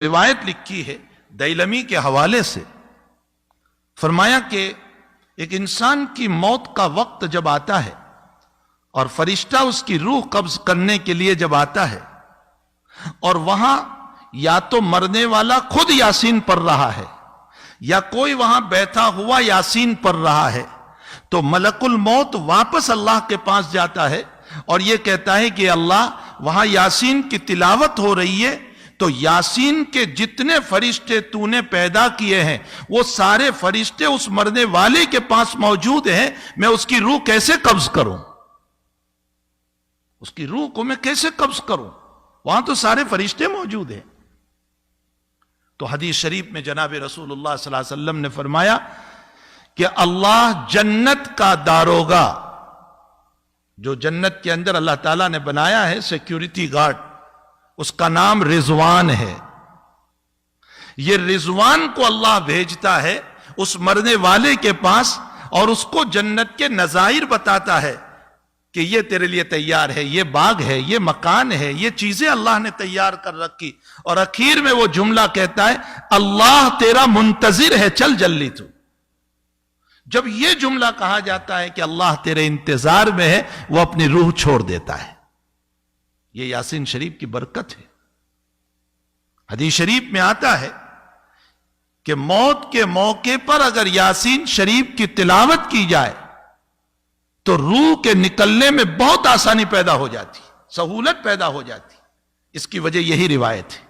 روایت لکھی ہے دیلمی کے حوالے سے، فرمایا کہ ایک انسان کی موت کا وقت جب آتا ہے اور فرشتہ اس کی روح قبض کرنے کے لیے جب آتا ہے اور وہاں یا تو مرنے والا خود یاسین پڑھ رہا ہے یا کوئی وہاں بیٹھا ہوا یاسین پڑھ رہا ہے، تو ملک الموت واپس اللہ کے پاس جاتا ہے اور یہ کہتا ہے کہ اللہ وہاں یاسین کی تلاوت ہو رہی ہے، تو یاسین کے جتنے فرشتے تو نے پیدا کیے ہیں وہ سارے فرشتے اس مرنے والے کے پاس موجود ہیں، میں اس کی روح کیسے قبض کروں؟ اس کی روح کو میں کیسے قبض کروں؟ وہاں تو سارے فرشتے موجود ہیں۔ تو حدیث شریف میں جناب رسول اللہ صلی اللہ علیہ وسلم نے فرمایا کہ اللہ جنت کا داروغہ، جو جنت کے اندر اللہ تعالیٰ نے بنایا ہے سیکیورٹی گارڈ، اس کا نام رضوان ہے۔ یہ رضوان کو اللہ بھیجتا ہے اس مرنے والے کے پاس اور اس کو جنت کے نظائر بتاتا ہے کہ یہ تیرے لیے تیار ہے، یہ باغ ہے، یہ مکان ہے، یہ چیزیں اللہ نے تیار کر رکھی، اور اخیر میں وہ جملہ کہتا ہے اللہ تیرا منتظر ہے، چل جلدی تو۔ جب یہ جملہ کہا جاتا ہے کہ اللہ تیرے انتظار میں ہے، وہ اپنی روح چھوڑ دیتا ہے۔ یہ یاسین شریف کی برکت ہے۔ حدیث شریف میں آتا ہے کہ موت کے موقع پر اگر یاسین شریف کی تلاوت کی جائے تو روح کے نکلنے میں بہت آسانی پیدا ہو جاتی، سہولت پیدا ہو جاتی۔ اس کی وجہ یہی روایت ہے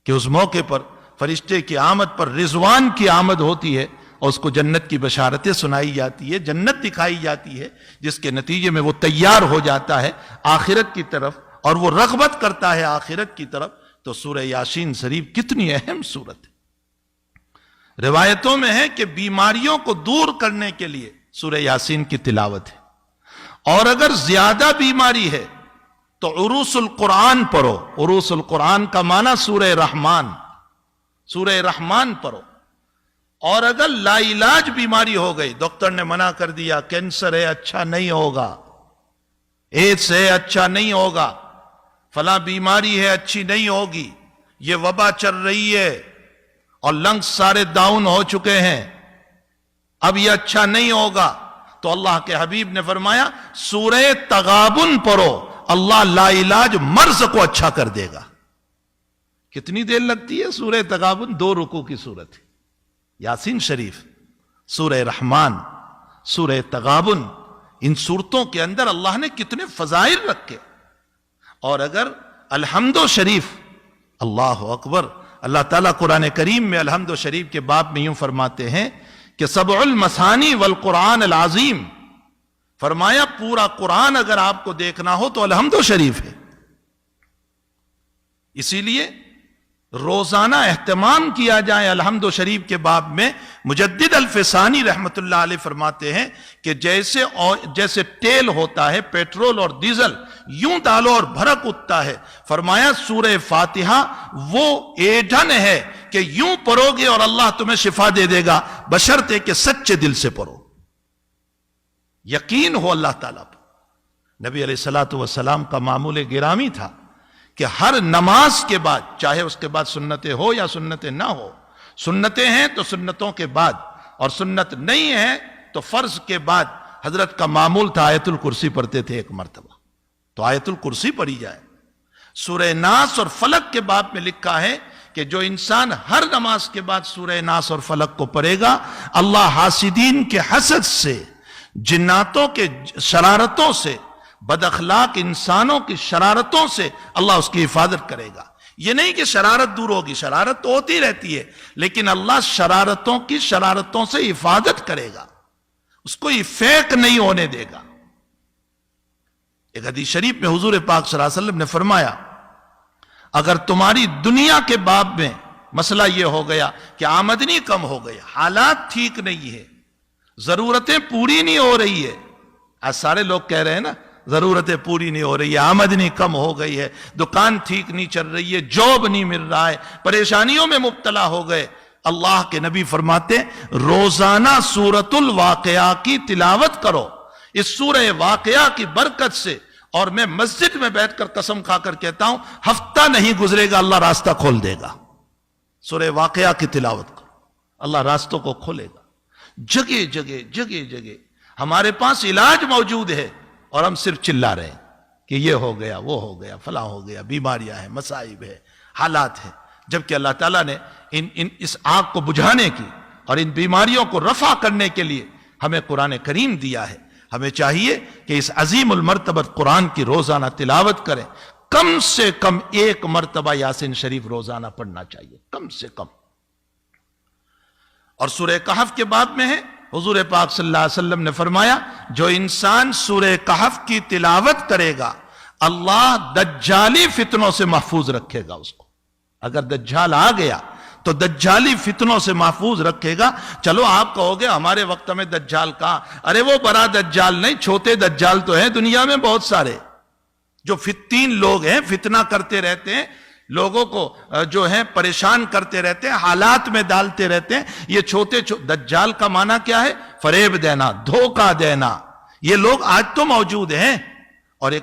کہ اس موقع پر فرشتے کی آمد پر رضوان کی آمد ہوتی ہے اور اس کو جنت کی بشارتیں سنائی جاتی ہے، جنت دکھائی جاتی ہے، جس کے نتیجے میں وہ تیار ہو جاتا ہے آخرت کی طرف اور وہ رغبت کرتا ہے آخرت کی طرف۔ تو سورہ یاسین شریف کتنی اہم سورت ہے۔ روایتوں میں ہے کہ بیماریوں کو دور کرنے کے لیے سورہ یاسین کی تلاوت ہے، اور اگر زیادہ بیماری ہے تو عروس القرآن پڑھو۔ عروس القرآن کا معنی سورہ رحمان، سورہ رحمان پڑھو۔ اور اگر لا علاج بیماری ہو گئی، ڈاکٹر نے منع کر دیا کینسر ہے اچھا نہیں ہوگا، ایڈس ہے اچھا نہیں ہوگا، فلاں بیماری ہے اچھی نہیں ہوگی، یہ وبا چل رہی ہے اور لنگز سارے ڈاؤن ہو چکے ہیں، اب یہ اچھا نہیں ہوگا، تو اللہ کے حبیب نے فرمایا سورہ تغابن پڑھو، اللہ لا علاج مرض کو اچھا کر دے گا۔ کتنی دیر لگتی ہے سورہ تغابن؟ 2 رکوع کی صورت ہے۔ یاسین شریف، سورہ رحمان، سورہ تغابن، ان صورتوں کے اندر اللہ نے کتنے فضائل رکھے۔ اور اگر الحمد شریف، اللہ اکبر، اللہ تعالیٰ قرآن کریم میں الحمد شریف کے باب میں یوں فرماتے ہیں کہ سبع المثانی والقرآن العظیم، فرمایا پورا قرآن اگر آپ کو دیکھنا ہو تو الحمد شریف ہے۔ اسی لیے روزانہ اہتمام کیا جائے الحمد شریف کے باب میں۔ مجدد الفسانی رحمت اللہ علیہ فرماتے ہیں کہ جیسے تیل ہوتا ہے، پیٹرول اور ڈیزل، یوں ڈالو اور بھڑک اٹھتا ہے، فرمایا سورہ فاتحہ وہ ایندھن ہے کہ یوں پڑھو گے اور اللہ تمہیں شفا دے دے گا، بشرطے کہ سچے دل سے پڑھو، یقین ہو اللہ تعالیٰ پر۔ نبی علیہ الصلوۃ والسلام کا معمول گرامی تھا کہ ہر نماز کے بعد، چاہے اس کے بعد سنتیں ہو یا سنتیں نہ ہو، سنتیں ہیں تو سنتوں کے بعد، اور سنت نہیں ہے تو فرض کے بعد، حضرت کا معمول تھا آیت الکرسی پڑھتے تھے ایک مرتبہ، تو آیت الکرسی پڑھی جائے۔ سورہ ناس اور فلق کے باب میں لکھا ہے کہ جو انسان ہر نماز کے بعد سورہ ناس اور فلق کو پڑھے گا، اللہ حاسدین کے حسد سے، جناتوں کے شرارتوں سے، بد اخلاق انسانوں کی شرارتوں سے اللہ اس کی حفاظت کرے گا۔ یہ نہیں کہ شرارت دور ہوگی، شرارت تو ہوتی رہتی ہے، لیکن اللہ شرارتوں کی شرارتوں سے حفاظت کرے گا، اس کو فیک نہیں ہونے دے گا۔ ایک حدیث شریف میں حضور پاک صلی اللہ علیہ وسلم نے فرمایا اگر تمہاری دنیا کے باب میں مسئلہ یہ ہو گیا کہ آمدنی کم ہو گئی، حالات ٹھیک نہیں ہے، ضرورتیں پوری نہیں ہو رہی ہے، آج سارے لوگ کہہ رہے ہیں نا ضرورتیں پوری نہیں ہو رہی ہے، آمدنی کم ہو گئی ہے، دکان ٹھیک نہیں چل رہی ہے، جاب نہیں مل رہا ہے، پریشانیوں میں مبتلا ہو گئے، اللہ کے نبی فرماتے روزانہ سورۃ الواقعہ کی تلاوت کرو۔ اس سورہ واقعہ کی برکت سے اور میں مسجد میں بیٹھ کر قسم کھا کر کہتا ہوں ہفتہ نہیں گزرے گا اللہ راستہ کھول دے گا. سورہ واقعہ کی تلاوت کرو, اللہ راستوں کو کھولے گا. جگہ جگہ جگہ جگہ ہمارے پاس علاج موجود ہے اور ہم صرف چلا رہے ہیں کہ یہ ہو گیا, وہ ہو گیا, فلاں ہو گیا, بیماریاں ہیں, مصائب ہے, حالات ہیں. جبکہ اللہ تعالیٰ نے اس آگ کو بجھانے کی اور ان بیماریوں کو رفع کرنے کے لیے ہمیں قرآن کریم دیا ہے. ہمیں چاہیے کہ اس عظیم المرتبت قرآن کی روزانہ تلاوت کریں. کم سے کم 1 مرتبہ یاسین شریف روزانہ پڑھنا چاہیے, کم سے کم. اور سورہ کہف کے باب میں ہے, حضور پاک صلی اللہ علیہ وسلم نے فرمایا جو انسان سورہ کہف کی تلاوت کرے گا اللہ دجالی فتنوں سے محفوظ رکھے گا اس کو. اگر دجال آ گیا تو دجالی فتنوں سے محفوظ رکھے گا. چلو آپ کہو گے ہمارے وقت میں دجال کہاں, ارے وہ بڑا دجال نہیں, چھوٹے دجال تو ہیں دنیا میں بہت سارے, جو 3 لوگ ہیں, فتنہ کرتے رہتے ہیں, لوگوں کو جو ہیں پریشان کرتے رہتے ہیں, حالات میں ڈالتے رہتے ہیں. یہ چھوٹے دجال کا معنی کیا ہے؟ فریب دینا, دھوکہ دینا. یہ لوگ آج تو موجود ہیں. اور ایک